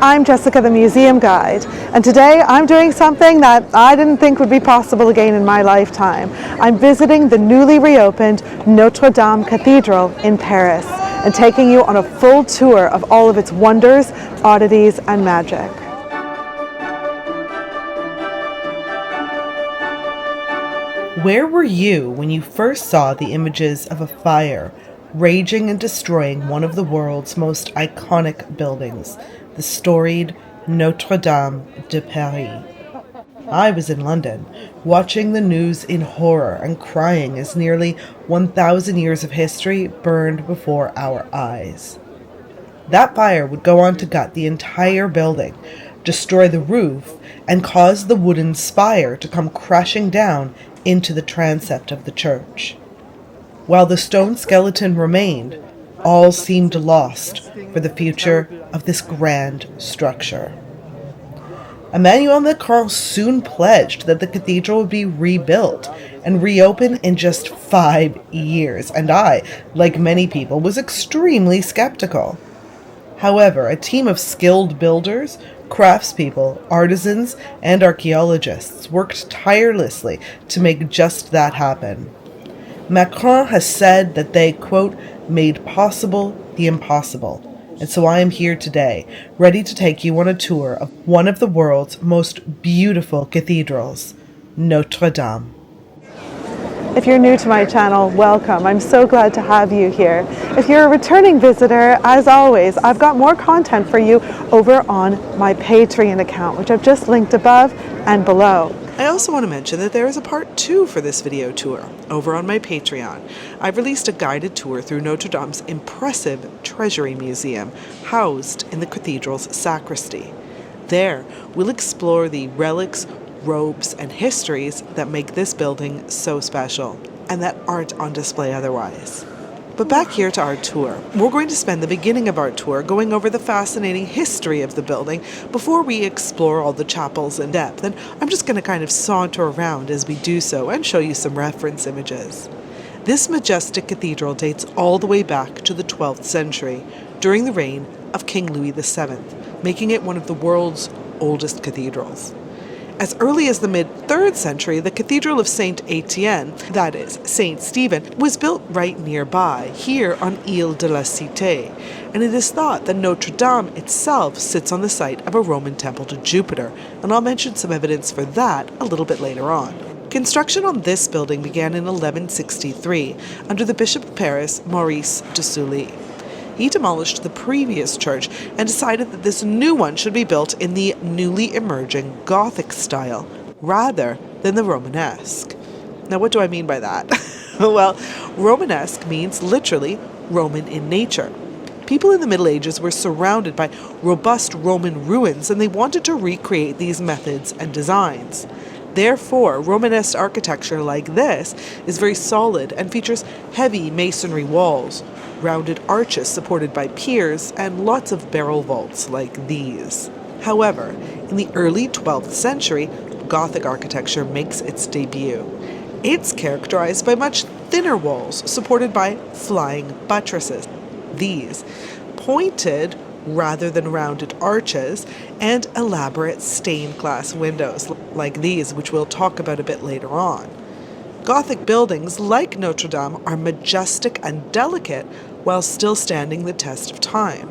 I'm Jessica, the Museum Guide, and today I'm doing something that I didn't think would be possible again in my lifetime. I'm visiting the newly reopened Notre Dame Cathedral in Paris and taking you on a full tour of all of its wonders, oddities, and magic. Where were you when you first saw the images of a fire raging and destroying one of the world's most iconic buildings, the storied Notre Dame de Paris? I was in London, watching the news in horror and crying as nearly 1,000 years of history burned before our eyes. That fire would go on to gut the entire building, destroy the roof, and cause the wooden spire to come crashing down into the transept of the church. While the stone skeleton remained, all seemed lost for the future of this grand structure. Emmanuel Macron soon pledged that the cathedral would be rebuilt and reopen in just 5 years, and I, like many people, was extremely skeptical. However, a team of skilled builders, craftspeople, artisans, and archaeologists worked tirelessly to make just that happen. Macron has said that they, quote, made possible the impossible. And so I am here today, ready to take you on a tour of one of the world's most beautiful cathedrals, Notre Dame. If you're new to my channel, welcome. I'm so glad to have you here. If you're a returning visitor, as always, I've got more content for you over on my Patreon account, which I've just linked above and below. I also want to mention that there is a part 2 for this video tour over on my Patreon. I've released a guided tour through Notre Dame's impressive Treasury Museum, housed in the cathedral's sacristy. There, we'll explore the relics, robes, and histories that make this building so special, and that aren't on display otherwise. But back here to our tour. We're going to spend the beginning of our tour going over the fascinating history of the building before we explore all the chapels in depth, and I'm just going to kind of saunter around as we do so and show you some reference images. This majestic cathedral dates all the way back to the 12th century, during the reign of King Louis VII, making it one of the world's oldest cathedrals. As early as the mid-3rd century, the Cathedral of Saint Etienne, that is, Saint Stephen, was built right nearby, here on Ile de la Cité, and it is thought that Notre Dame itself sits on the site of a Roman temple to Jupiter, and I'll mention some evidence for that a little bit later on. Construction on this building began in 1163 under the Bishop of Paris, Maurice de Sully. He demolished the previous church and decided that this new one should be built in the newly emerging Gothic style, rather than the Romanesque. Now, what do I mean by that? Well, Romanesque means literally Roman in nature. People in the Middle Ages were surrounded by robust Roman ruins, and they wanted to recreate these methods and designs. Therefore, Romanesque architecture like this is very solid and features heavy masonry walls, rounded arches supported by piers, and lots of barrel vaults like these. However, in the early 12th century, Gothic architecture makes its debut. It's characterized by much thinner walls supported by flying buttresses. These pointed rather than rounded arches, and elaborate stained glass windows like these, which we'll talk about a bit later on. Gothic buildings like Notre Dame are majestic and delicate while still standing the test of time.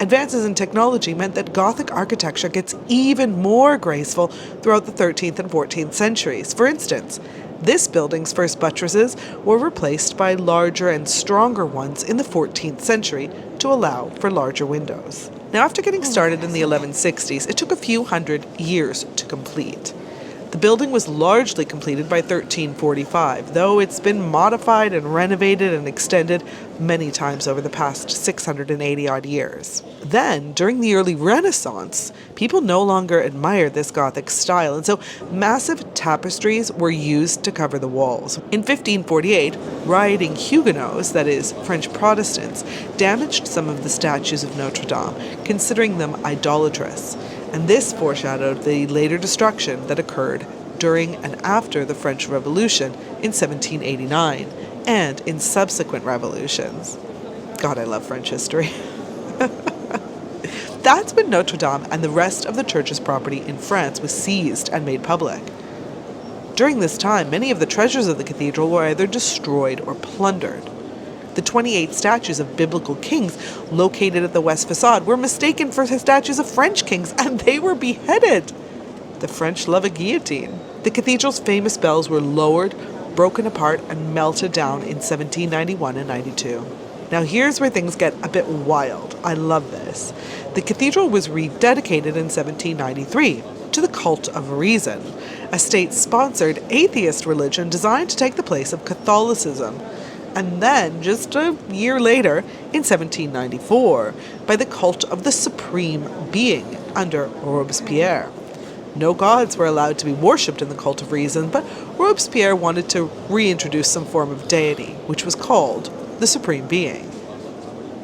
Advances in technology meant that Gothic architecture gets even more graceful throughout the 13th and 14th centuries. For instance, this building's first buttresses were replaced by larger and stronger ones in the 14th century to allow for larger windows. Now, after getting started in the 1160s, it took a few hundred years to complete. The building was largely completed by 1345, though it's been modified and renovated and extended many times over the past 680-odd years. Then, during the early Renaissance, people no longer admired this Gothic style, and so massive tapestries were used to cover the walls. In 1548, rioting Huguenots, that is, French Protestants, damaged some of the statues of Notre Dame, considering them idolatrous. And this foreshadowed the later destruction that occurred during and after the French Revolution in 1789, and in subsequent revolutions. God, I love French history. That's when Notre Dame and the rest of the church's property in France was seized and made public. During this time, many of the treasures of the cathedral were either destroyed or plundered. The 28 statues of biblical kings located at the west facade were mistaken for statues of French kings, and they were beheaded. The French love a guillotine. The cathedral's famous bells were lowered, broken apart, and melted down in 1791 and 92. Now here's where things get a bit wild. I love this. The cathedral was rededicated in 1793 to the Cult of Reason, a state-sponsored atheist religion designed to take the place of Catholicism. And then, just a year later, in 1794, by the Cult of the Supreme Being under Robespierre. No gods were allowed to be worshipped in the Cult of Reason, but Robespierre wanted to reintroduce some form of deity, which was called the Supreme Being.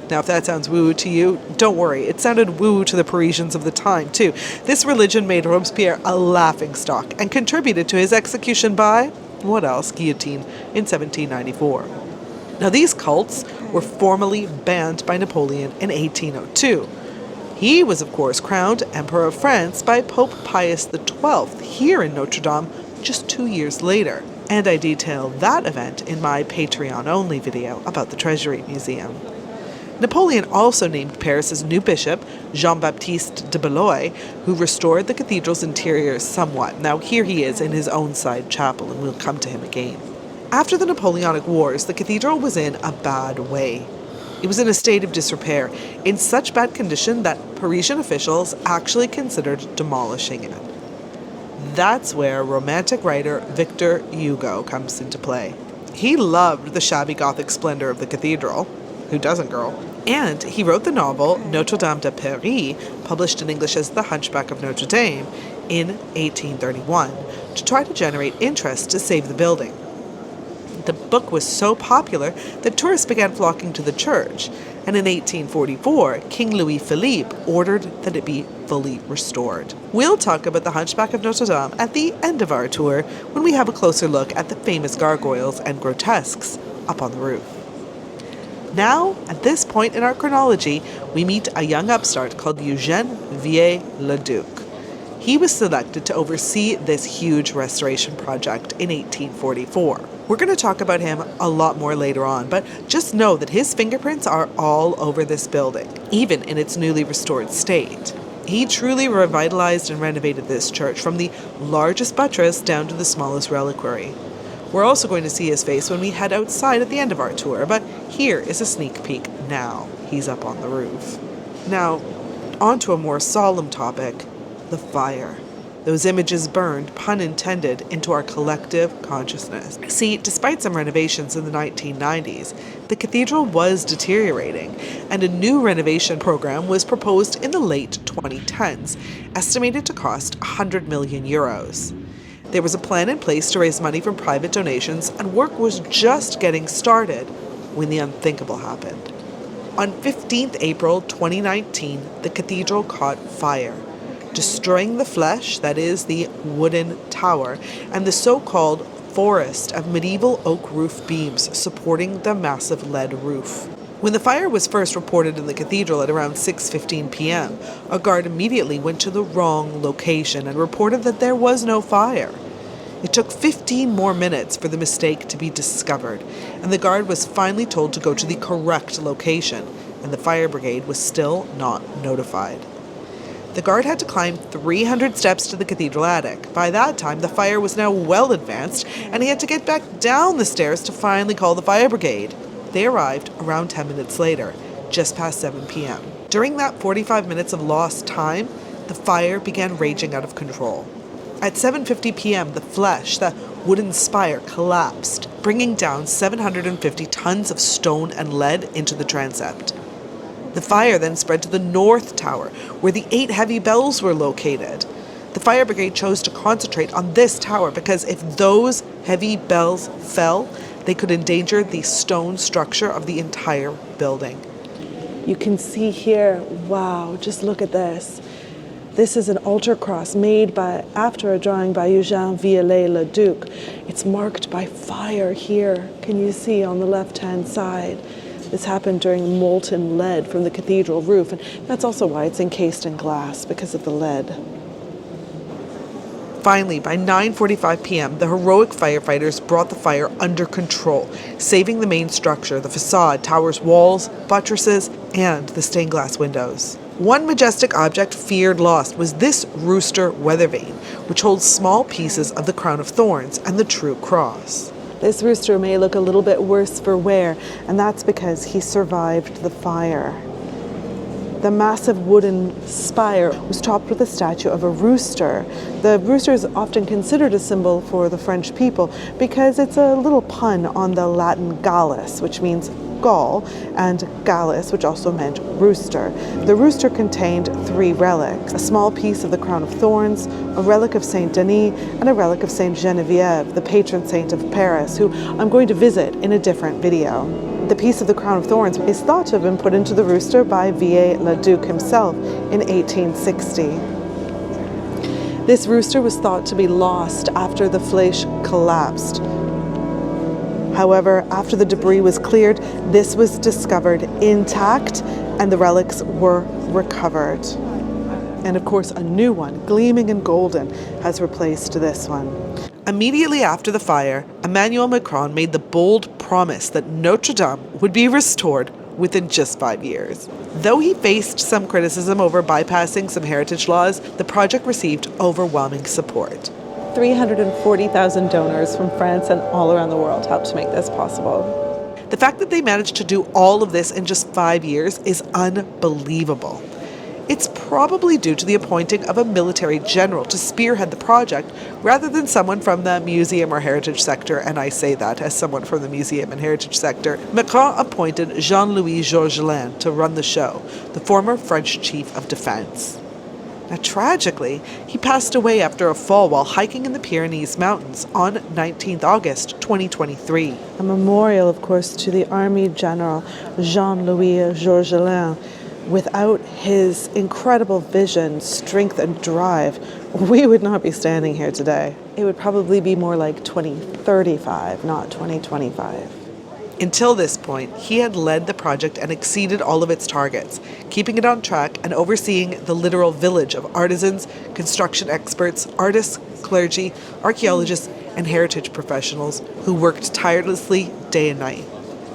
Now, if that sounds woo-woo to you, don't worry. It sounded woo-woo to the Parisians of the time, too. This religion made Robespierre a laughingstock and contributed to his execution by, what else, guillotine, in 1794. Now, these cults were formally banned by Napoleon in 1802. He was, of course, crowned Emperor of France by Pope Pius XII here in Notre Dame just 2 years later. And I detail that event in my Patreon-only video about the Treasury Museum. Napoleon also named Paris's new bishop, Jean-Baptiste de Beloy, who restored the cathedral's interior somewhat. Now here he is in his own side chapel, and we'll come to him again. After the Napoleonic Wars, the cathedral was in a bad way. It was in a state of disrepair, in such bad condition that Parisian officials actually considered demolishing it. That's where Romantic writer Victor Hugo comes into play. He loved the shabby Gothic splendor of the cathedral. Who doesn't, girl? And he wrote the novel Notre Dame de Paris, published in English as The Hunchback of Notre Dame, in 1831, to try to generate interest to save the building. The book was so popular that tourists began flocking to the church, and in 1844, King Louis Philippe ordered that it be fully restored. We'll talk about the Hunchback of Notre Dame at the end of our tour when we have a closer look at the famous gargoyles and grotesques up on the roof. Now, at this point in our chronology, we meet a young upstart called Eugène Viollet-le-Duc. He was selected to oversee this huge restoration project in 1844. We're going to talk about him a lot more later on, but just know that his fingerprints are all over this building, even in its newly restored state. He truly revitalized and renovated this church from the largest buttress down to the smallest reliquary. We're also going to see his face when we head outside at the end of our tour, but here is a sneak peek now. He's up on the roof. Now, on to a more solemn topic, the fire. Those images burned, pun intended, into our collective consciousness. See, despite some renovations in the 1990s, the cathedral was deteriorating, and a new renovation program was proposed in the late 2010s, estimated to cost €100 million. There was a plan in place to raise money from private donations, and work was just getting started when the unthinkable happened. On 15th April 2019, the cathedral caught fire, destroying the flesh, that is, the wooden tower, and the so-called forest of medieval oak roof beams supporting the massive lead roof. When the fire was first reported in the cathedral at around 6:15 p.m., a guard immediately went to the wrong location and reported that there was no fire. It took 15 more minutes for the mistake to be discovered, and the guard was finally told to go to the correct location, and the fire brigade was still not notified. The guard had to climb 300 steps to the cathedral attic. By that time, the fire was now well advanced, and he had to get back down the stairs to finally call the fire brigade. They arrived around 10 minutes later, just past 7 p.m. During that 45 minutes of lost time, the fire began raging out of control. At 7:50 p.m., the flesh, the wooden spire, collapsed, bringing down 750 tons of stone and lead into the transept. The fire then spread to the north tower, where the 8 heavy bells were located. The fire brigade chose to concentrate on this tower because if those heavy bells fell, they could endanger the stone structure of the entire building. You can see here, wow, just look at this. This is an altar cross made after a drawing by Eugène Viollet-le-Duc. It's marked by fire here. Can you see on the left-hand side? This happened during molten lead from the cathedral roof, and that's also why it's encased in glass, because of the lead. Finally, by 9:45 p.m., the heroic firefighters brought the fire under control, saving the main structure, the facade, towers, walls, buttresses, and the stained glass windows. One majestic object feared lost was this rooster weather vane, which holds small pieces of the crown of thorns and the true cross. This rooster may look a little bit worse for wear, and that's because he survived the fire. The massive wooden spire was topped with a statue of a rooster. The rooster is often considered a symbol for the French people because it's a little pun on the Latin Gallus, which means Gaul, and Gallus, which also meant rooster. The rooster contained 3 relics: a small piece of the crown of thorns, a relic of Saint Denis, and a relic of Saint Geneviève, the patron saint of Paris, who I'm going to visit in a different video. The piece of the crown of thorns is thought to have been put into the rooster by Viollet-le-Duc himself in 1860. This rooster was thought to be lost after the Flèche collapsed. However, after the debris was cleared, this was discovered intact and the relics were recovered. And of course, a new one, gleaming and golden, has replaced this one. Immediately after the fire, Emmanuel Macron made the bold promise that Notre Dame would be restored within just 5 years. Though he faced some criticism over bypassing some heritage laws, the project received overwhelming support. 340,000 donors from France and all around the world helped to make this possible. The fact that they managed to do all of this in just 5 years is unbelievable. It's probably due to the appointing of a military general to spearhead the project rather than someone from the museum or heritage sector, and I say that as someone from the museum and heritage sector. Macron appointed Jean-Louis Georgelin to run the show, the former French chief of defense. Now, tragically, he passed away after a fall while hiking in the Pyrenees Mountains on 19th August 2023. A memorial, of course, to the Army General Jean-Louis Georgelin. Without his incredible vision, strength, and drive, we would not be standing here today. It would probably be more like 2035, not 2025. Until this point, he had led the project and exceeded all of its targets, keeping it on track and overseeing the literal village of artisans, construction experts, artists, clergy, archaeologists, and heritage professionals who worked tirelessly day and night.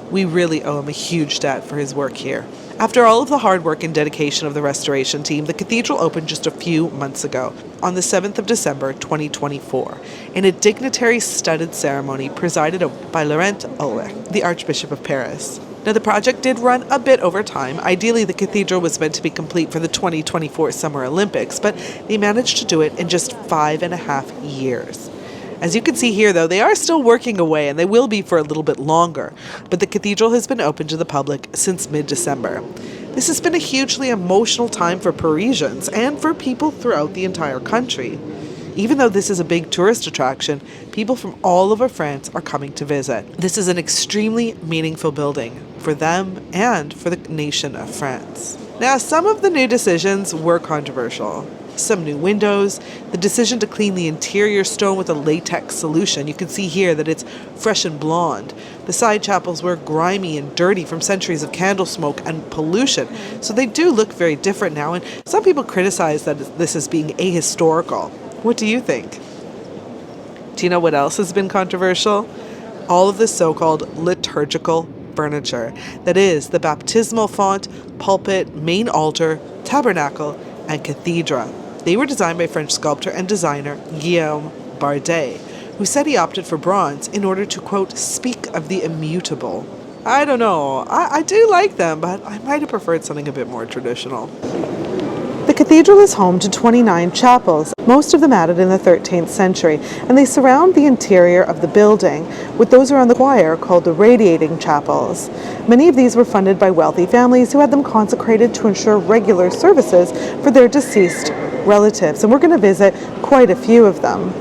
We really owe him a huge debt for his work here. After all of the hard work and dedication of the restoration team, the cathedral opened just a few months ago, on the 7th of December 2024, in a dignitary-studded ceremony presided over by Laurent Ulrich, the Archbishop of Paris. Now, the project did run a bit over time. Ideally, the cathedral was meant to be complete for the 2024 Summer Olympics, but they managed to do it in just 5.5 years. As you can see here, though, they are still working away, and they will be for a little bit longer, but the cathedral has been open to the public since mid-December. This has been a hugely emotional time for Parisians and for people throughout the entire country. Even though this is a big tourist attraction, people from all over France are coming to visit. This is an extremely meaningful building for them and for the nation of France. Now, some of the new decisions were controversial. Some new windows, the decision to clean the interior stone with a latex solution. You can see here that it's fresh and blonde. The side chapels were grimy and dirty from centuries of candle smoke and pollution, so they do look very different now, and some people criticize that this as being ahistorical. What do you think? Do you know what else has been controversial? All of the so-called liturgical furniture. That is, the baptismal font, pulpit, main altar, tabernacle, and cathedra. They were designed by French sculptor and designer Guillaume Bardet, who said he opted for bronze in order to, quote, speak of the immutable. I don't know. I do like them, but I might have preferred something a bit more traditional. The cathedral is home to 29 chapels, most of them added in the 13th century, and they surround the interior of the building, with those around the choir called the Radiating chapels. Many of these were funded by wealthy families who had them consecrated to ensure regular services for their deceased relatives, and we're going to visit quite a few of them.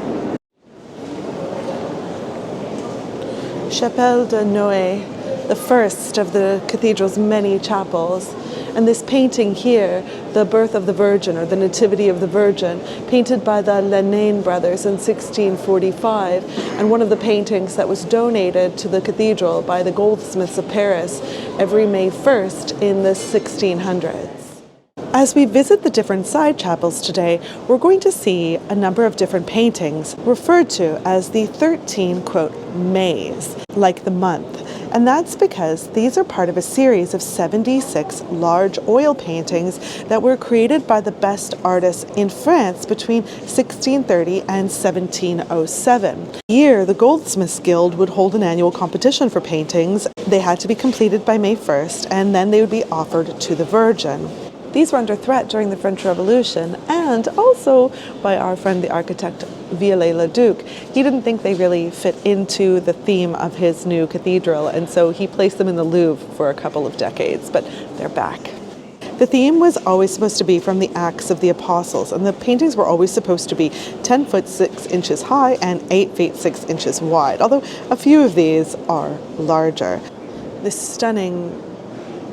Chapelle de Noé, the first of the cathedral's many chapels. And this painting here, the Birth of the Virgin, or the Nativity of the Virgin, painted by the Lenain brothers in 1645, and one of the paintings that was donated to the cathedral by the goldsmiths of Paris every May 1st in the 1600s. As we visit the different side chapels today, we're going to see a number of different paintings referred to as the 13, quote, Mays, like the month. And that's because these are part of a series of 76 large oil paintings that were created by the best artists in France between 1630 and 1707. Each year, the Goldsmiths Guild would hold an annual competition for paintings. They had to be completed by May 1st, and then they would be offered to the Virgin. These were under threat during the French Revolution, and also by our friend the architect Viollet-le-Duc. He didn't think they really fit into the theme of his new cathedral, and so he placed them in the Louvre for a couple of decades, but they're back. The theme was always supposed to be from the Acts of the Apostles, and the paintings were always supposed to be 10 foot 6 inches high and 8 feet 6 inches wide, although a few of these are larger. This stunning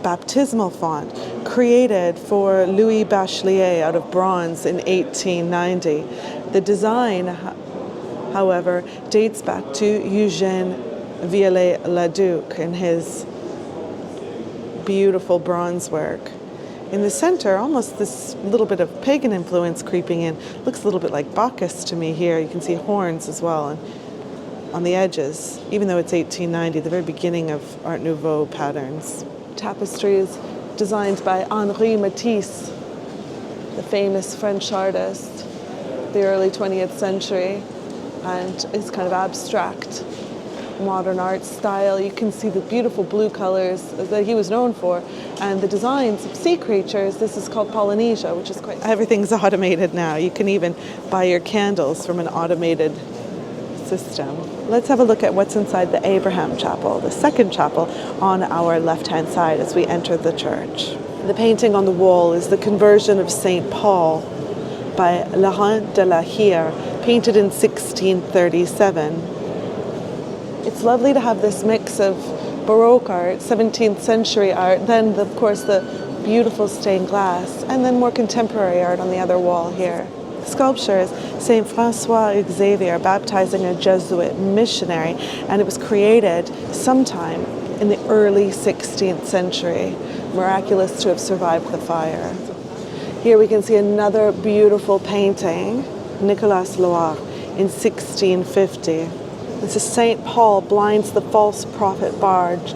baptismal font created for Louis Bachelier out of bronze in 1890. The design, however, dates back to Eugène Viollet-le-Duc and his beautiful bronze work. In the center, almost this little bit of pagan influence creeping in. Looks a little bit like Bacchus to me here. You can see horns as well and on the edges, even though it's 1890, the very beginning of Art Nouveau patterns. Tapestries designed by Henri Matisse, the famous French artist, the early 20th century, and it's kind of abstract modern art style. You can see the beautiful blue colors that he was known for, and the designs of sea creatures. This is called Polynesia, which is quite... Everything's automated now. You can even buy your candles from an automated system. Let's have a look at what's inside the Abraham Chapel, the second chapel on our left-hand side as we enter the church. The painting on the wall is the Conversion of St. Paul by Laurent de la Hire, painted in 1637. It's lovely to have this mix of Baroque art, 17th century art, then of course the beautiful stained glass, and then more contemporary art on the other wall here. The sculpture is St. Francois Xavier baptizing a Jesuit missionary, and it was created sometime in the early 16th century. Miraculous to have survived the fire. Here we can see another beautiful painting, Nicolas Loire, in 1650. This is St. Paul blinds the false prophet Barge,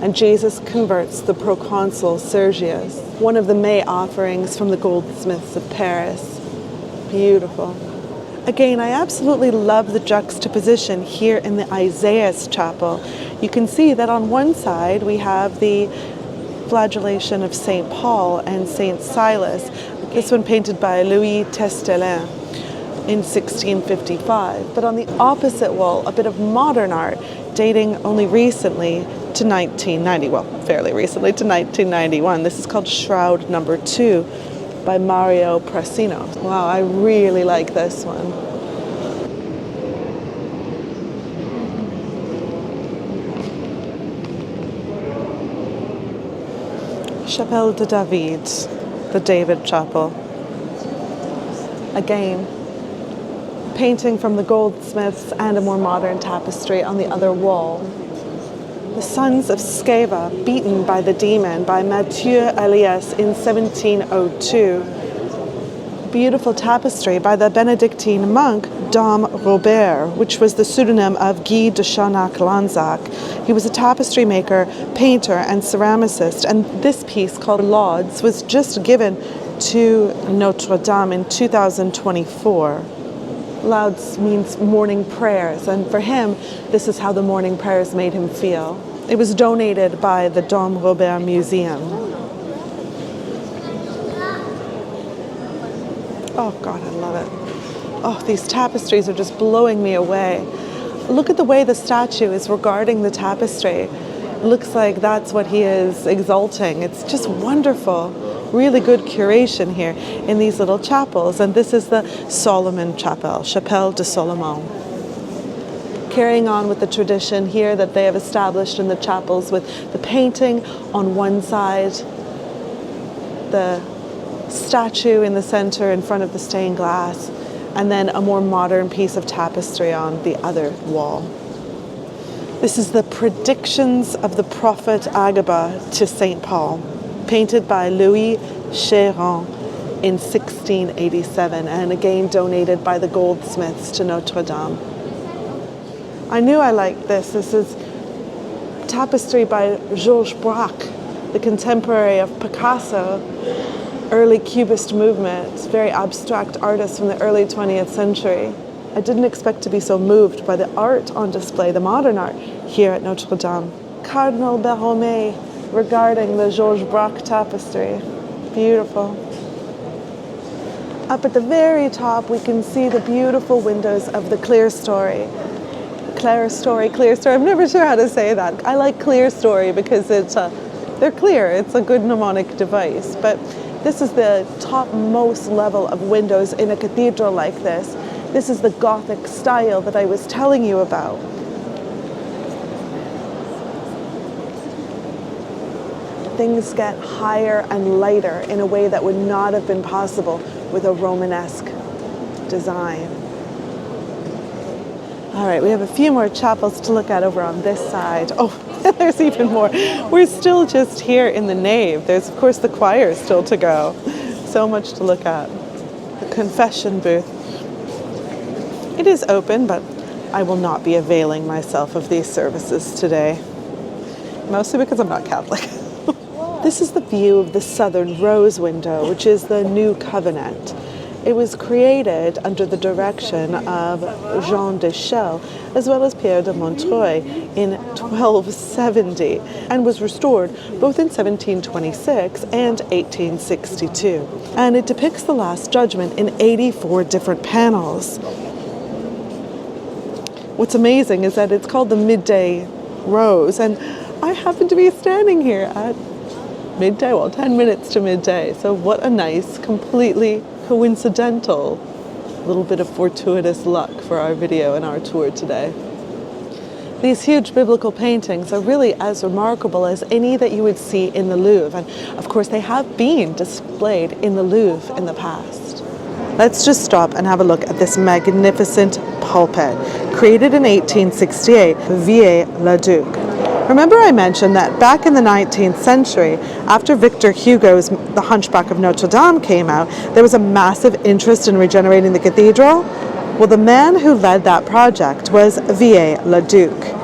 and Jesus converts the proconsul Sergius, one of the May offerings from the goldsmiths of Paris. Beautiful. Again, I absolutely love the juxtaposition here in the Isaias Chapel. You can see that on one side we have the flagellation of St. Paul and St. Silas, this one painted by Louis Testelin in 1655. But on the opposite wall, a bit of modern art dating only recently to 1990, well, fairly recently to 1991. This is called Shroud Number 2 by Mario Prasino. Wow, I really like this one. Chapelle de David, the David Chapel. Again, painting from the goldsmiths and a more modern tapestry on the other wall. The Sons of Sceva, beaten by the demon by Mathieu Elias in 1702. Beautiful tapestry by the Benedictine monk Dom Robert, which was the pseudonym of Guy de Chaunac-Lanzac. He was a tapestry maker, painter, and ceramicist, and this piece called Laudes was just given to Notre Dame in 2024. Laudes means morning prayers, and for him, this is how the morning prayers made him feel. It was donated by the Dom Robert Museum. Oh God, I love it. Oh, these tapestries are just blowing me away. Look at the way the statue is regarding the tapestry. It looks like that's what he is exalting. It's just wonderful. Really good curation here in these little chapels. And this is the Solomon Chapel, Chapelle de Solomon. Carrying on with the tradition here that they have established in the chapels with the painting on one side the statue in the center in front of the stained glass, and then a more modern piece of tapestry on the other wall. This is the Predictions of the Prophet Agaba to St. Paul, painted by Louis Chéron in 1687, and again donated by the goldsmiths to Notre Dame. I knew I liked this. This is tapestry by Georges Braque, the contemporary of Picasso, early Cubist movement, very abstract artist from the early 20th century. I didn't expect to be so moved by the art on display, the modern art, here at Notre Dame. Cardinal Berromé regarding the Georges Braque tapestry. Beautiful. Up at the very top, we can see the beautiful windows of the Clerestory. Clerestory. I'm never sure how to say that. I like Clerestory because they're clear. It's a good mnemonic device. But this is the topmost level of windows in a cathedral like this. This is the Gothic style that I was telling you about. Things get higher and lighter in a way that would not have been possible with a Romanesque design. All right, we have a few more chapels to look at over on this side. Oh, there's even more. We're still just here in the nave. There's, of course, the choir still to go. So much to look at. The confession booth. It is open, but I will not be availing myself of these services today. Mostly because I'm not Catholic. This is the view of the southern rose window, which is the New Covenant. It was created under the direction of Jean de Chelles as well as Pierre de Montreuil in 1270 and was restored both in 1726 and 1862. And it depicts the Last Judgment in 84 different panels. What's amazing is that it's called the Midday Rose, and I happen to be standing here at midday, well, 10 minutes to midday. So what a nice, completely coincidental little bit of fortuitous luck for our video and our tour today. These huge biblical paintings are really as remarkable as any that you would see in the Louvre. And of course, they have been displayed in the Louvre in the past. Let's just stop and have a look at this magnificent pulpit, created in 1868, Viollet-le-Duc. Remember I mentioned that back in the 19th century, after Victor Hugo's The Hunchback of Notre Dame came out, there was a massive interest in regenerating the cathedral? Well, the man who led that project was Viollet-le-Duc.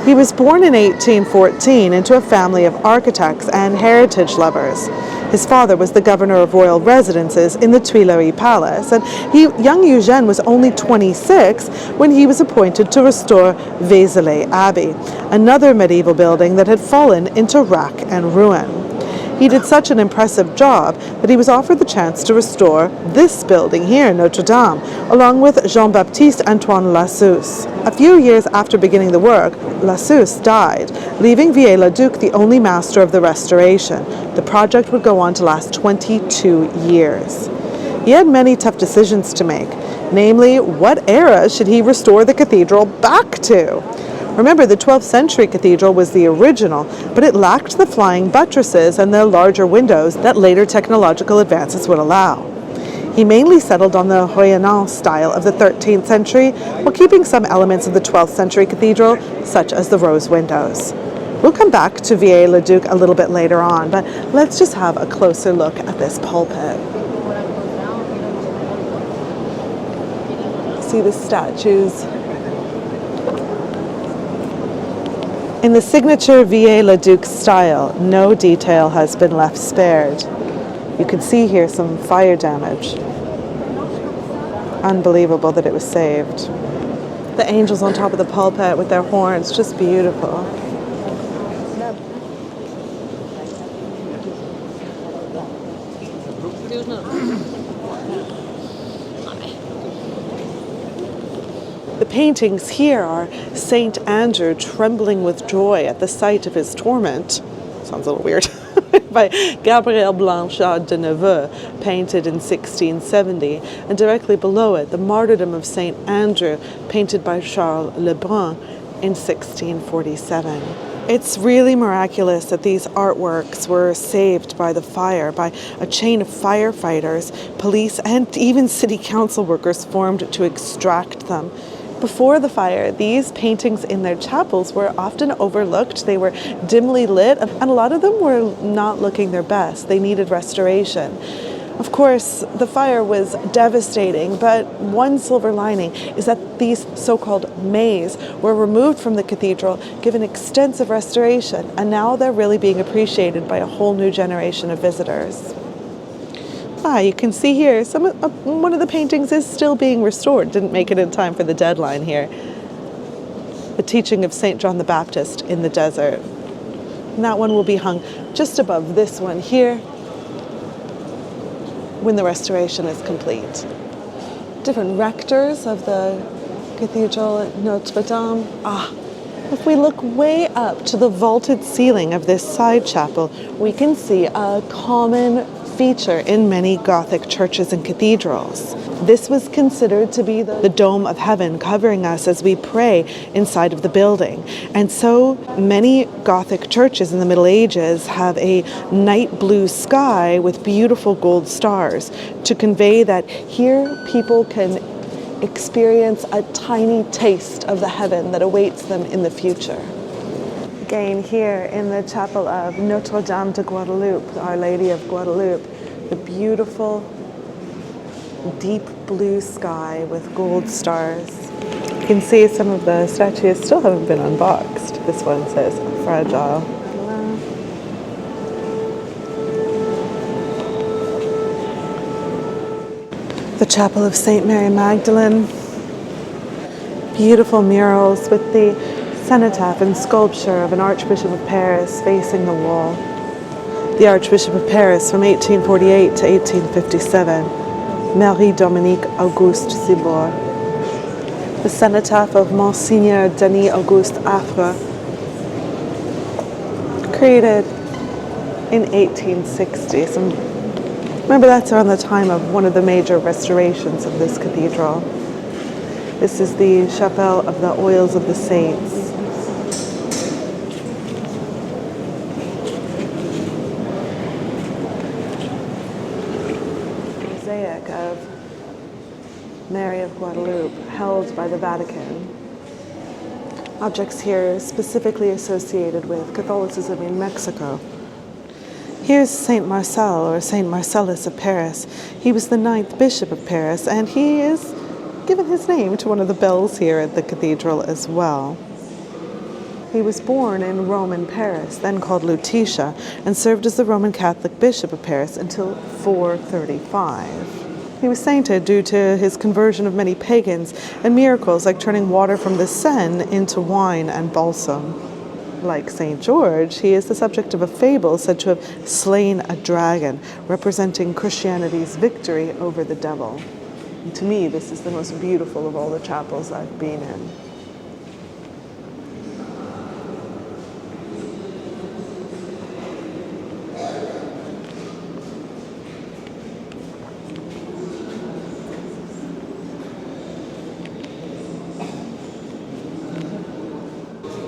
He was born in 1814 into a family of architects and heritage lovers. His father was the governor of royal residences in the Tuileries Palace, and young Eugène was only 26 when he was appointed to restore Vézelay Abbey, another medieval building that had fallen into rack and ruin. He did such an impressive job that he was offered the chance to restore this building here in Notre Dame, along with Jean-Baptiste Antoine Lassus. A few years after beginning the work, Lassus died, leaving Viollet-le-Duc the only master of the restoration. The project would go on to last 22 years. He had many tough decisions to make, namely, what era should he restore the cathedral back to? Remember, the 12th century cathedral was the original, but it lacked the flying buttresses and the larger windows that later technological advances would allow. He mainly settled on the Renovation style of the 13th century, while keeping some elements of the 12th century cathedral, such as the rose windows. We'll come back to Viollet-le-Duc a little bit later on, but let's just have a closer look at this pulpit. See the statues. In the signature Viollet-le-Duc style, no detail has been left spared. You can see here some fire damage. Unbelievable that it was saved. The angels on top of the pulpit with their horns, just beautiful. The paintings here are Saint Andrew trembling with joy at the sight of his torment. Sounds a little weird. By Gabriel Blanchard de Neveu, painted in 1670, and directly below it, the Martyrdom of Saint Andrew, painted by Charles Lebrun in 1647. It's really miraculous that these artworks were saved by the fire, by a chain of firefighters, police, and even city council workers formed to extract them. Before the fire, these paintings in their chapels were often overlooked. They were dimly lit, and a lot of them were not looking their best. They needed restoration. Of course, the fire was devastating, but one silver lining is that these so-called maze were removed from the cathedral, given extensive restoration, and now they're really being appreciated by a whole new generation of visitors. You can see here, one of the paintings is still being restored. Didn't make it in time for the deadline here. The teaching of St. John the Baptist in the desert. And that one will be hung just above this one here when the restoration is complete. Different rectors of the cathedral at Notre Dame. If we look way up to the vaulted ceiling of this side chapel, we can see a common feature in many Gothic churches and cathedrals. This was considered to be the dome of heaven covering us as we pray inside of the building. And so many Gothic churches in the Middle Ages have a night blue sky with beautiful gold stars to convey that here people can experience a tiny taste of the heaven that awaits them in the future. Again, here in the chapel of Notre Dame de Guadeloupe, Our Lady of Guadeloupe, the beautiful deep blue sky with gold stars. You can see some of the statues still haven't been unboxed. This one says fragile. The Chapel of St. Mary Magdalene. Beautiful murals with the cenotaph and sculpture of an Archbishop of Paris facing the wall. The Archbishop of Paris from 1848 to 1857, Marie-Dominique Auguste Cibor. The cenotaph of Monseigneur Denis Auguste Affre, created in 1860. So remember, that's around the time of one of the major restorations of this cathedral. This is the Chapelle of the Oils of the Saints. Mosaic of Mary of Guadeloupe, held by the Vatican. Objects here specifically associated with Catholicism in Mexico. Here's Saint Marcel, or Saint Marcellus of Paris. He was the 9th Bishop of Paris, and he is given his name to one of the bells here at the cathedral as well. He was born in Roman Paris, then called Lutetia, and served as the Roman Catholic Bishop of Paris until 435. He was sainted due to his conversion of many pagans and miracles like turning water from the Seine into wine and balsam. Like St. George, he is the subject of a fable said to have slain a dragon, representing Christianity's victory over the devil. And to me, this is the most beautiful of all the chapels I've been in.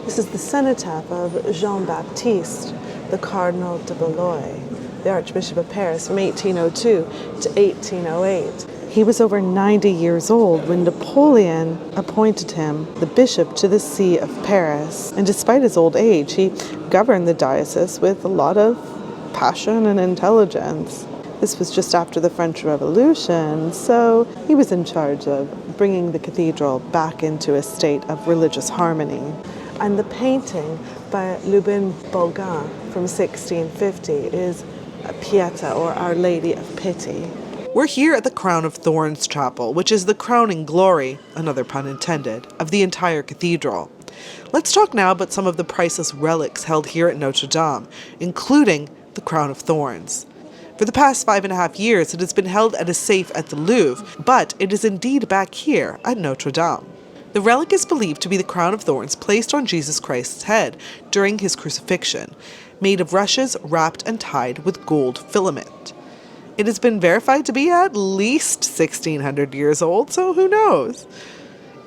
This is the cenotaph of Jean-Baptiste, the Cardinal de Valois, the Archbishop of Paris from 1802 to 1808. He was over 90 years old when Napoleon appointed him the bishop to the See of Paris. And despite his old age, he governed the diocese with a lot of passion and intelligence. This was just after the French Revolution, so he was in charge of bringing the cathedral back into a state of religious harmony. And the painting by Lubin Bogin from 1650 is Pieta, or Our Lady of Pity. We're here at the Crown of Thorns Chapel, which is the crowning glory, another pun intended, of the entire cathedral. Let's talk now about some of the priceless relics held here at Notre Dame, including the Crown of Thorns. For the past 5.5 years, it has been held at a safe at the Louvre, but it is indeed back here at Notre Dame. The relic is believed to be the crown of thorns placed on Jesus Christ's head during his crucifixion, made of rushes wrapped and tied with gold filament. It has been verified to be at least 1,600 years old, so who knows?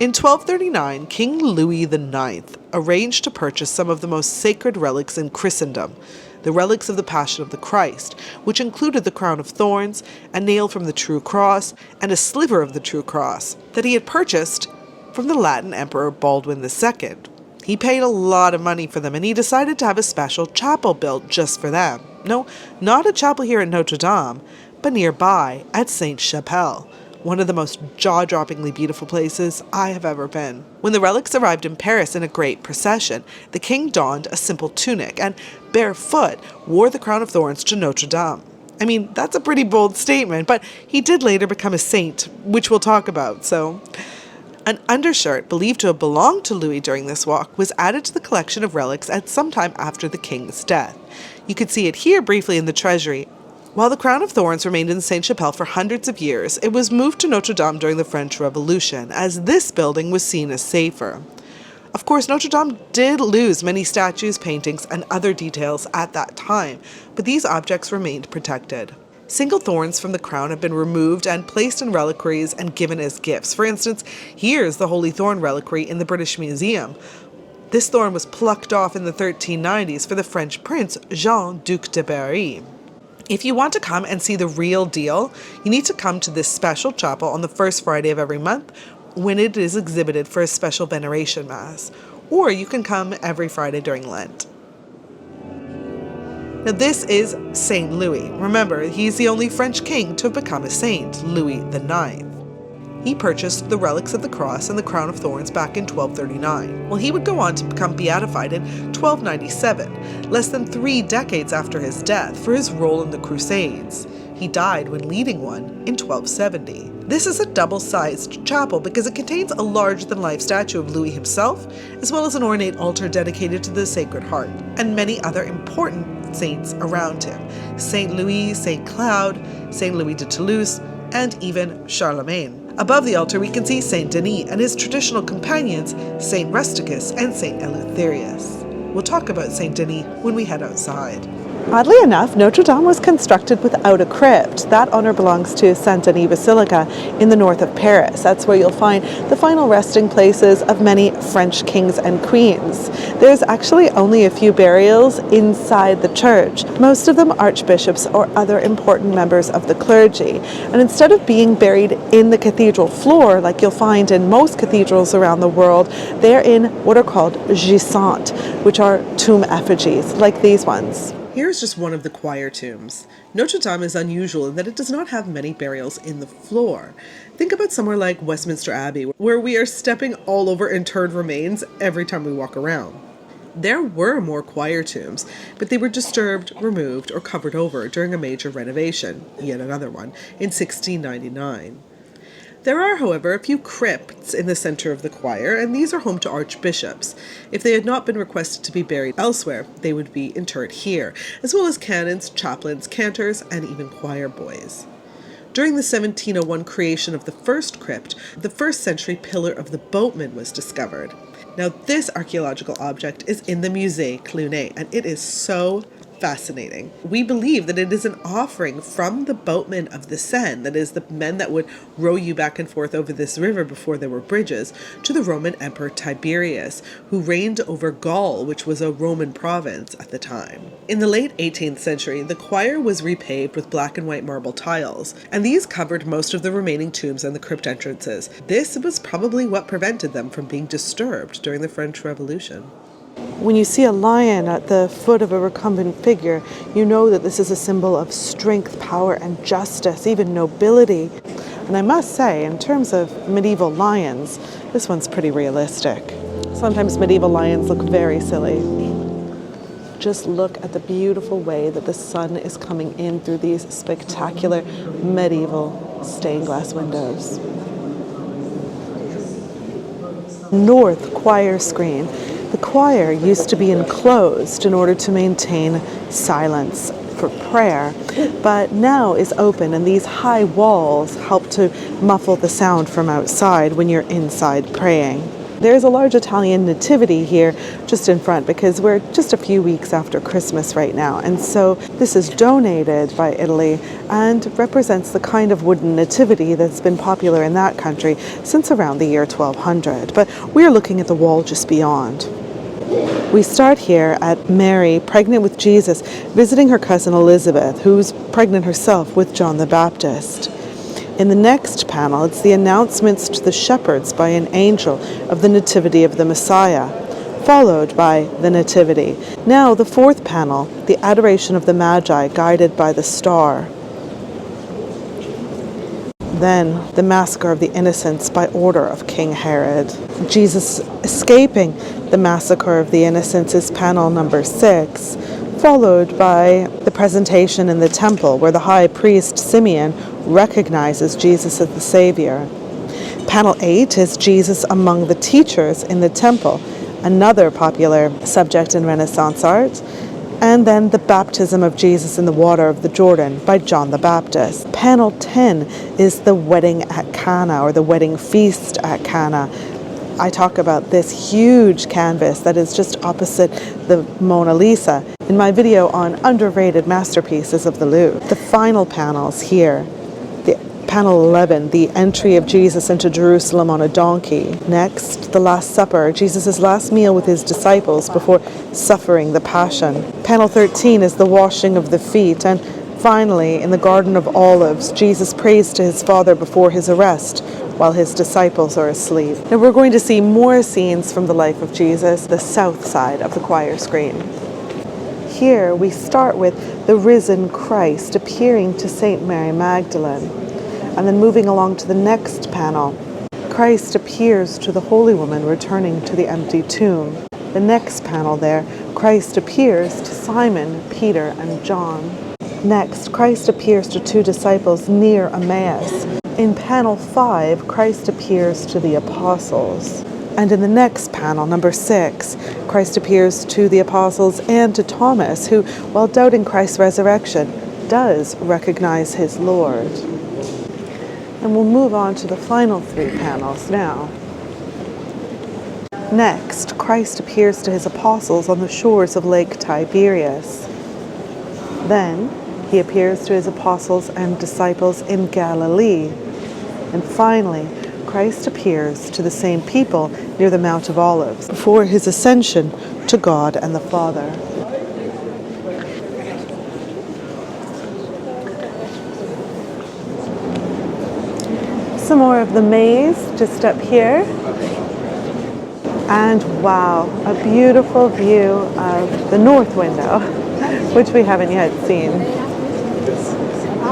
In 1239, King Louis IX arranged to purchase some of the most sacred relics in Christendom, the relics of the Passion of the Christ, which included the crown of thorns, a nail from the true cross, and a sliver of the true cross that he had purchased from the Latin Emperor Baldwin II. He paid a lot of money for them, and he decided to have a special chapel built just for them. No, not a chapel here at Notre Dame, but nearby at Sainte-Chapelle, one of the most jaw-droppingly beautiful places I have ever been. When the relics arrived in Paris in a great procession, the king donned a simple tunic and, barefoot, wore the crown of thorns to Notre Dame. I mean, that's a pretty bold statement, but he did later become a saint, which we'll talk about, so... An undershirt believed to have belonged to Louis during this walk was added to the collection of relics at some time after the king's death. You could see it here briefly in the Treasury. While the crown of thorns remained in Sainte-Chapelle for hundreds of years, it was moved to Notre Dame during the French Revolution, as this building was seen as safer. Of course, Notre Dame did lose many statues, paintings, and other details at that time, but these objects remained protected. Single thorns from the crown have been removed and placed in reliquaries and given as gifts. For instance, here's the Holy Thorn reliquary in the British Museum. This thorn was plucked off in the 1390s for the French prince Jean, Duc de Berry. If you want to come and see the real deal, you need to come to this special chapel on the first Friday of every month when it is exhibited for a special veneration mass. Or you can come every Friday during Lent. Now this is Saint Louis. Remember, he's the only French king to have become a saint, Louis IX. He purchased the relics of the cross and the crown of thorns back in 1239. Well, he would go on to become beatified in 1297, less than 3 decades after his death, for his role in the Crusades. He died when leading one in 1270. This is a double-sized chapel because it contains a larger-than-life statue of Louis himself, as well as an ornate altar dedicated to the Sacred Heart, and many other important saints around him. Saint Louis, Saint Cloud, Saint Louis de Toulouse, and even Charlemagne. Above the altar we can see Saint Denis and his traditional companions, Saint Rusticus and Saint Eleutherius. We'll talk about Saint Denis when we head outside. Oddly enough, Notre Dame was constructed without a crypt. That honor belongs to Saint Denis Basilica in the north of Paris. That's where you'll find the final resting places of many French kings and queens. There's actually only a few burials inside the church, most of them archbishops or other important members of the clergy. And instead of being buried in the cathedral floor, like you'll find in most cathedrals around the world, they're in what are called gisantes, which are tomb effigies, like these ones. Here's just one of the choir tombs. Notre Dame is unusual in that it does not have many burials in the floor. Think about somewhere like Westminster Abbey, where we are stepping all over interred remains every time we walk around. There were more choir tombs, but they were disturbed, removed, or covered over during a major renovation, yet another one, in 1699. There are, however, a few crypts in the center of the choir, and these are home to archbishops. If they had not been requested to be buried elsewhere, they would be interred here, as well as canons, chaplains, cantors, and even choir boys. During the 1701 creation of the first crypt, the 1st century pillar of the boatman was discovered. Now this archaeological object is in the Musée Cluny, and it is so fascinating. We believe that it is an offering from the boatmen of the Seine, that is, the men that would row you back and forth over this river before there were bridges, to the Roman Emperor Tiberius, who reigned over Gaul, which was a Roman province at the time. In the late 18th century, the choir was repaved with black and white marble tiles, and these covered most of the remaining tombs and the crypt entrances. This was probably what prevented them from being disturbed during the French Revolution. When you see a lion at the foot of a recumbent figure, you know that this is a symbol of strength, power, and justice, even nobility. And I must say, in terms of medieval lions, this one's pretty realistic. Sometimes medieval lions look very silly. Just look at the beautiful way that the sun is coming in through these spectacular medieval stained glass windows. North choir screen. The choir used to be enclosed in order to maintain silence for prayer, but now is open, and these high walls help to muffle the sound from outside when you're inside praying. There's a large Italian nativity here just in front because we're just a few weeks after Christmas right now. And so this is donated by Italy and represents the kind of wooden nativity that's been popular in that country since around the year 1200. But we're looking at the wall just beyond. We start here at Mary, pregnant with Jesus, visiting her cousin Elizabeth, who's pregnant herself with John the Baptist. In the next panel, it's the announcements to the shepherds by an angel of the Nativity of the Messiah, followed by the Nativity. Now, the fourth panel, the Adoration of the Magi guided by the star. Then, the Massacre of the Innocents by order of King Herod. Jesus escaping the Massacre of the Innocents is panel number 6, followed by the presentation in the temple where the high priest Simeon recognizes Jesus as the Savior. Panel 8 is Jesus among the teachers in the temple, another popular subject in Renaissance art. And then the baptism of Jesus in the water of the Jordan by John the Baptist. Panel 10 is the wedding at Cana, or the wedding feast at Cana. I talk about this huge canvas that is just opposite the Mona Lisa in my video on underrated masterpieces of the Louvre. The final panels here. Panel 11, the entry of Jesus into Jerusalem on a donkey. Next, the Last Supper, Jesus' last meal with his disciples before suffering the Passion. Panel 13 is the washing of the feet. And finally, in the Garden of Olives, Jesus prays to his Father before his arrest while his disciples are asleep. Now we're going to see more scenes from the life of Jesus, the south side of the choir screen. Here we start with the risen Christ appearing to St. Mary Magdalene. And then moving along to the next panel, Christ appears to the Holy Woman returning to the empty tomb. The next panel there, Christ appears to Simon, Peter, and John. Next, Christ appears to 2 disciples near Emmaus. In panel 5, Christ appears to the apostles. And in the next panel, number 6, Christ appears to the apostles and to Thomas, who, while doubting Christ's resurrection, does recognize his Lord. And we'll move on to the final 3 panels now. Next, Christ appears to his apostles on the shores of Lake Tiberias. Then, he appears to his apostles and disciples in Galilee. And finally, Christ appears to the same people near the Mount of Olives before his ascension to God and the Father. Some more of the maze just up here. And wow, a beautiful view of the north window, which we haven't yet seen.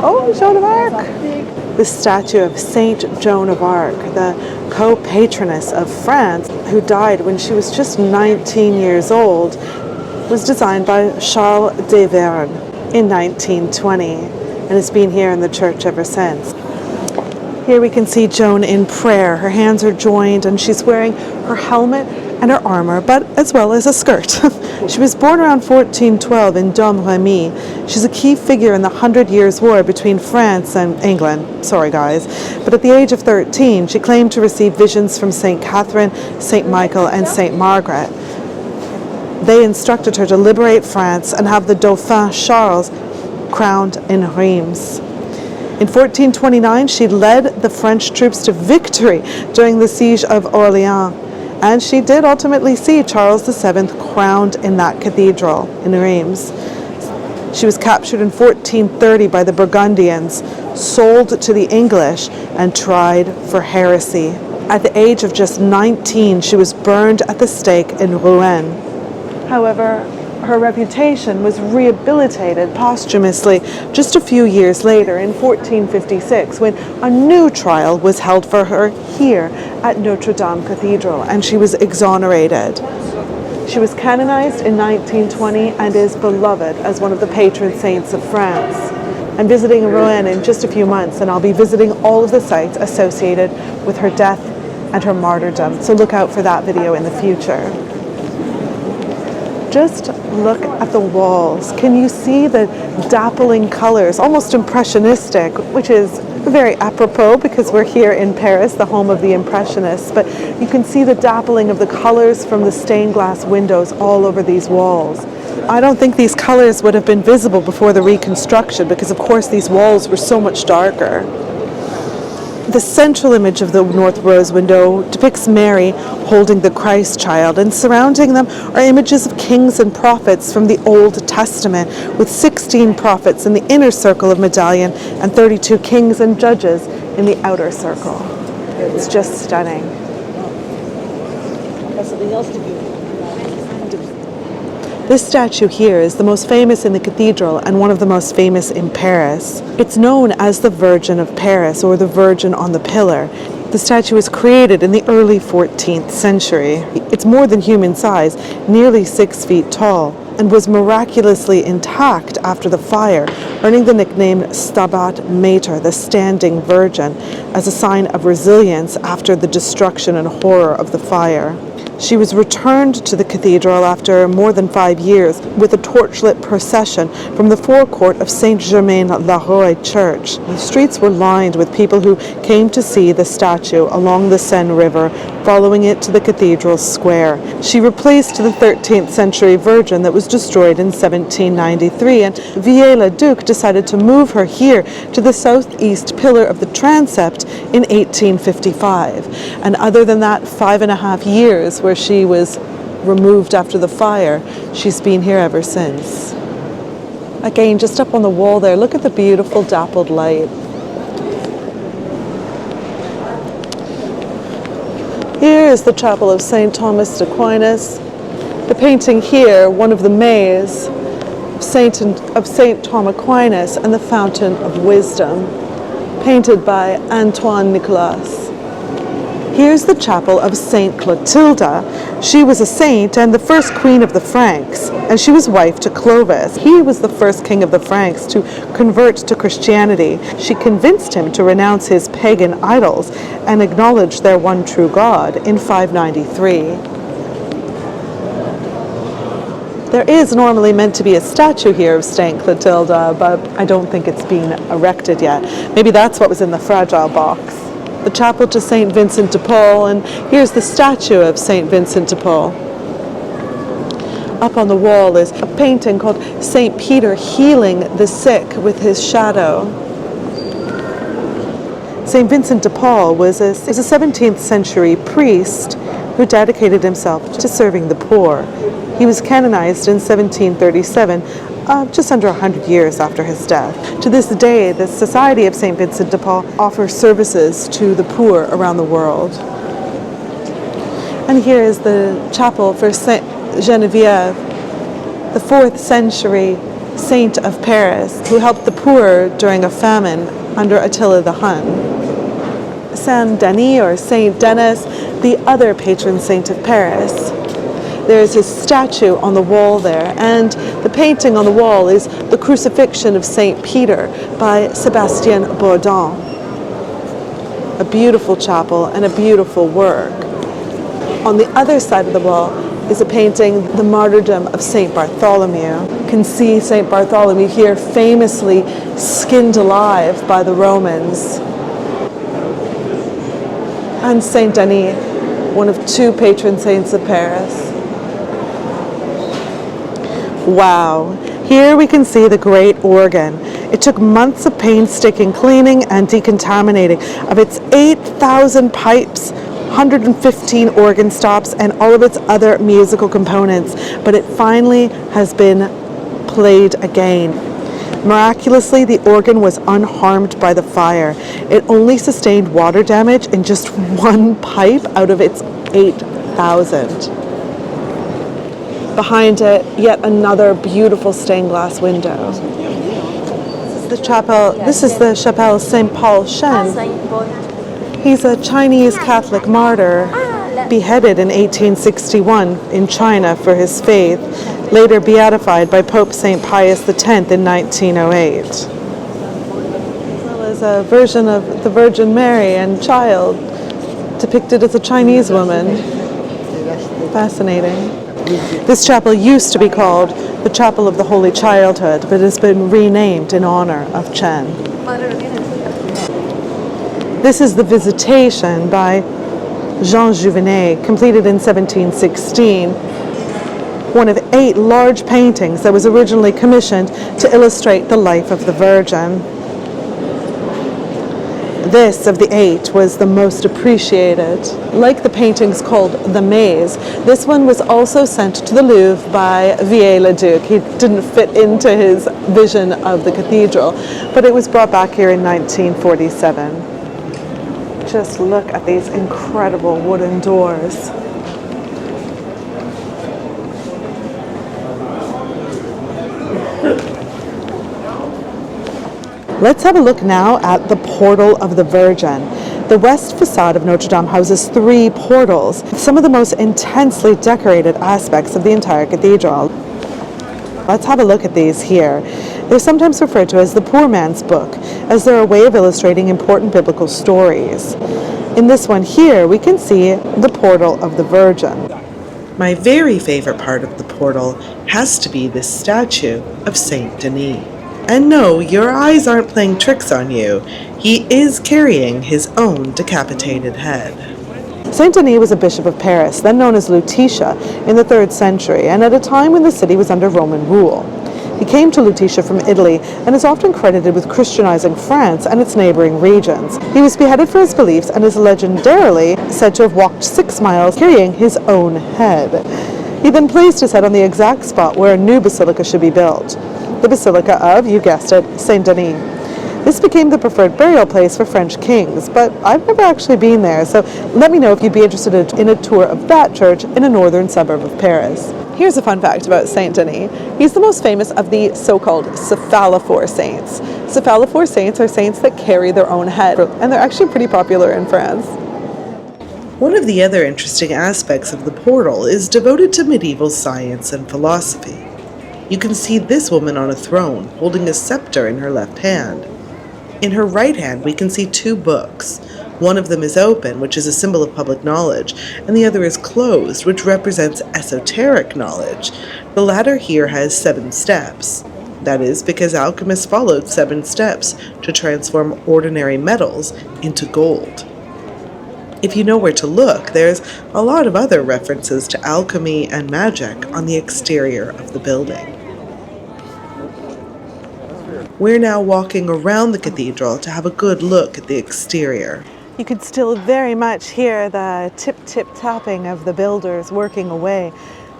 Oh, Joan of Arc! The statue of Saint Joan of Arc, the co-patroness of France, who died when she was just 19 years old, was designed by Charles de Verne in 1920 and has been here in the church ever since. Here we can see Joan in prayer. Her hands are joined and she's wearing her helmet and her armor, but as well as a skirt. She was born around 1412 in Domremy. She's a key figure in the 100 Years' War between France and England. Sorry guys. But at the age of 13, she claimed to receive visions from St. Catherine, St. Michael, and St. Margaret. They instructed her to liberate France and have the Dauphin Charles crowned in Reims. In 1429, she led the French troops to victory during the siege of Orleans, and she did ultimately see Charles VII crowned in that cathedral in Reims. She was captured in 1430 by the Burgundians, sold to the English, and tried for heresy. At the age of just 19, she was burned at the stake in Rouen. However, her reputation was rehabilitated posthumously just a few years later in 1456 when a new trial was held for her here at Notre Dame Cathedral and she was exonerated. She was canonized in 1920 and is beloved as one of the patron saints of France. I'm visiting Rouen in just a few months and I'll be visiting all of the sites associated with her death and her martyrdom, so look out for that video in the future. Just look at the walls. Can you see the dappling colors, almost impressionistic, which is very apropos because we're here in Paris, the home of the Impressionists, but you can see the dappling of the colors from the stained glass windows all over these walls. I don't think these colors would have been visible before the Reconstruction because, of course, these walls were so much darker. The central image of the North Rose window depicts Mary holding the Christ child, and surrounding them are images of kings and prophets from the Old Testament, with 16 prophets in the inner circle of medallion and 32 kings and judges in the outer circle. It's just stunning. This statue here is the most famous in the cathedral and one of the most famous in Paris. It's known as the Virgin of Paris, or the Virgin on the Pillar. The statue was created in the early 14th century. It's more than human size, nearly 6 feet tall, and was miraculously intact after the fire, earning the nickname Stabat Mater, the Standing Virgin, as a sign of resilience after the destruction and horror of the fire. She was returned to the cathedral after more than 5 years with a torchlit procession from the forecourt of Saint-Germain-l'Auxerrois Church. The streets were lined with people who came to see the statue along the Seine River, following it to the cathedral square. She replaced the 13th century Virgin that was destroyed in 1793, and Viollet-le-Duc decided to move her here to the southeast pillar of the transept in 1855. And other than that 5.5 years where she was removed after the fire, she's been here ever since. Again, just up on the wall there, look at the beautiful dappled light. Here is the chapel of St. Thomas d'Aquinas. The painting here, one of the Mays of St. Thomas Aquinas and the Fountain of Wisdom, painted by Antoine Nicolas. Here's the chapel of St. Clotilda. She was a saint and the first queen of the Franks, and she was wife to Clovis. He was the first king of the Franks to convert to Christianity. She convinced him to renounce his pagan idols and acknowledge their one true God in 593. There is normally meant to be a statue here of St. Clotilda, but I don't think it's been erected yet. Maybe that's what was in the fragile box. The chapel to St. Vincent de Paul, and here's the statue of St. Vincent de Paul. Up on the wall is a painting called St. Peter Healing the Sick with His Shadow. St. Vincent de Paul was a 17th century priest who dedicated himself to serving the poor. He was canonized in 1737, just under 100 years after his death. To this day, the Society of St. Vincent de Paul offers services to the poor around the world. And here is the chapel for Saint Geneviève, the 4th century saint of Paris, who helped the poor during a famine under Attila the Hun. Saint Denis, or Saint Denis, the other patron saint of Paris. There's a statue on the wall there, and the painting on the wall is the Crucifixion of St. Peter by Sébastien Bourdon. A beautiful chapel and a beautiful work. On the other side of the wall is a painting, The Martyrdom of St. Bartholomew. You can see St. Bartholomew here famously skinned alive by the Romans. And St. Denis, one of 2 patron saints of Paris. Wow, here we can see the great organ. It took months of painstaking cleaning and decontaminating of its 8,000 pipes, 115 organ stops, and all of its other musical components, but it finally has been played again. Miraculously, the organ was unharmed by the fire. It only sustained water damage in just 1 pipe out of its 8,000. Behind it, yet another beautiful stained glass window. This is the Chapelle Saint Paul Shen. He's a Chinese Catholic martyr, beheaded in 1861 in China for his faith, later beatified by Pope St. Pius X in 1908. As well as a version of the Virgin Mary and child, depicted as a Chinese woman. Fascinating. This chapel used to be called the Chapel of the Holy Childhood, but has been renamed in honor of Chen. This is the Visitation by Jean Jouvenet, completed in 1716. One of 8 large paintings that was originally commissioned to illustrate the life of the Virgin. This of the 8 was the most appreciated. Like the paintings called The Maze, this one was also sent to the Louvre by Viollet-le-Duc. He didn't fit into his vision of the cathedral, but it was brought back here in 1947. Just look at these incredible wooden doors. Let's have a look now at the Portal of the Virgin. The west facade of Notre Dame houses 3 portals, some of the most intensely decorated aspects of the entire cathedral. Let's have a look at these here. They're sometimes referred to as the poor man's book, as they're a way of illustrating important biblical stories. In this one here, we can see the Portal of the Virgin. My very favorite part of the portal has to be this statue of Saint Denis. And no, your eyes aren't playing tricks on you. He is carrying his own decapitated head. Saint Denis was a bishop of Paris, then known as Lutetia, in the 3rd century, and at a time when the city was under Roman rule. He came to Lutetia from Italy and is often credited with Christianizing France and its neighboring regions. He was beheaded for his beliefs and is legendarily said to have walked 6 miles carrying his own head. He then placed his head on the exact spot where a new basilica should be built. The Basilica of, you guessed it, Saint Denis. This became the preferred burial place for French kings, but I've never actually been there, so let me know if you'd be interested in a tour of that church in a northern suburb of Paris. Here's a fun fact about Saint Denis. He's the most famous of the so-called cephalophore saints. Cephalophore saints are saints that carry their own head, and they're actually pretty popular in France. One of the other interesting aspects of the portal is devoted to medieval science and philosophy. You can see this woman on a throne, holding a scepter in her left hand. In her right hand, we can see 2 books. One of them is open, which is a symbol of public knowledge, and the other is closed, which represents esoteric knowledge. The latter here has 7 steps. That is because alchemists followed 7 steps to transform ordinary metals into gold. If you know where to look, there's a lot of other references to alchemy and magic on the exterior of the building. We're now walking around the cathedral to have a good look at the exterior. You can still very much hear the tip-tip tapping of the builders working away.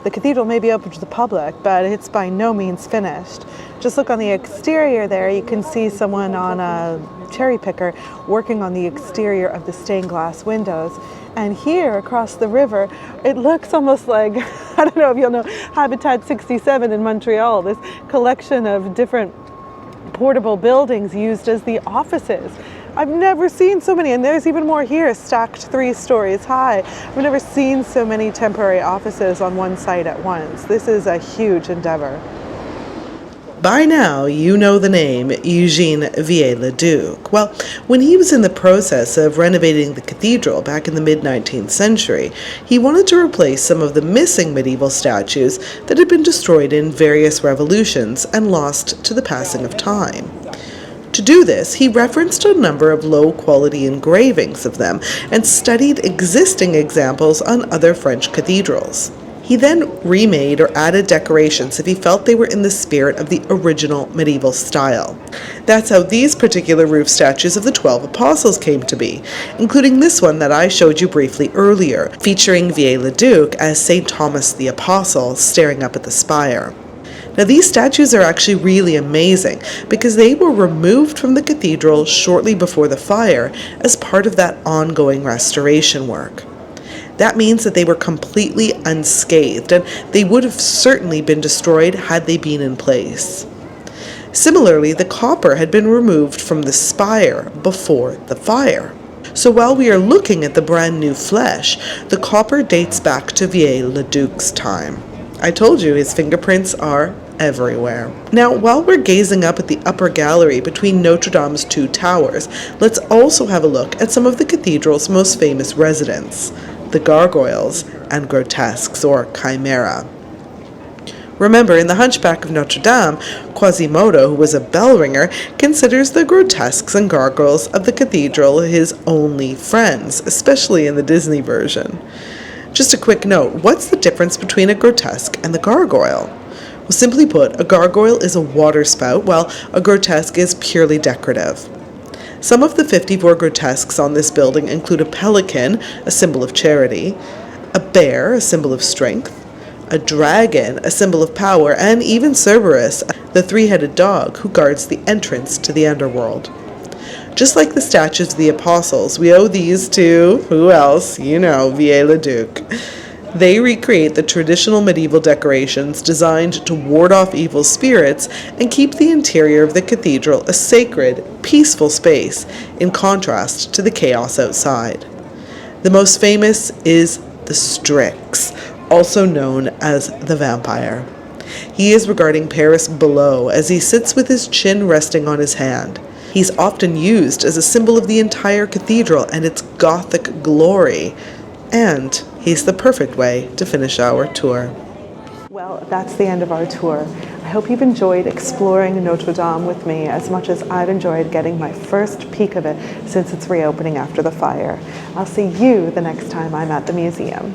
The cathedral may be open to the public, but it's by no means finished. Just look on the exterior there, you can see someone on a cherry picker working on the exterior of the stained glass windows. And here across the river, it looks almost like, I don't know if you'll know, Habitat 67 in Montreal, this collection of different portable buildings used as the offices. I've never seen so many, and there's even more here, stacked 3 stories high. I've never seen so many temporary offices on one site at once. This is a huge endeavor. By now, you know the name Eugène Viollet-le-Duc. Well, when he was in the process of renovating the cathedral back in the mid-19th century, he wanted to replace some of the missing medieval statues that had been destroyed in various revolutions and lost to the passing of time. To do this, he referenced a number of low-quality engravings of them and studied existing examples on other French cathedrals. He then remade or added decorations if he felt they were in the spirit of the original medieval style. That's how these particular roof statues of the 12 Apostles came to be, including this one that I showed you briefly earlier, featuring Viollet-le-Duc as St. Thomas the Apostle staring up at the spire. Now these statues are actually really amazing because they were removed from the cathedral shortly before the fire as part of that ongoing restoration work. That means that they were completely unscathed, and they would have certainly been destroyed had they been in place. Similarly, the copper had been removed from the spire before the fire. So while we are looking at the brand new flesh, the copper dates back to Viollet-le-Duc's time. I told you his fingerprints are everywhere. Now, while we're gazing up at the upper gallery between Notre Dame's 2 towers, let's also have a look at some of the cathedral's most famous residents, the Gargoyles and Grotesques, or Chimera. Remember, in The Hunchback of Notre Dame, Quasimodo, who was a bell ringer, considers the grotesques and gargoyles of the cathedral his only friends, especially in the Disney version. Just a quick note, what's the difference between a grotesque and the gargoyle? Well, simply put, a gargoyle is a water spout, while a grotesque is purely decorative. Some of the 54 grotesques on this building include a pelican, a symbol of charity, a bear, a symbol of strength, a dragon, a symbol of power, and even Cerberus, the three-headed dog who guards the entrance to the underworld. Just like the statues of the apostles, we owe these to, who else? You know, Viollet-le-Duc. They recreate the traditional medieval decorations designed to ward off evil spirits and keep the interior of the cathedral a sacred, peaceful space, in contrast to the chaos outside. The most famous is the Strix, also known as the vampire. He is regarding Paris below as he sits with his chin resting on his hand. He's often used as a symbol of the entire cathedral and its Gothic glory. And he's the perfect way to finish our tour. Well, that's the end of our tour. I hope you've enjoyed exploring Notre Dame with me as much as I've enjoyed getting my first peek of it since its reopening after the fire. I'll see you the next time I'm at the museum.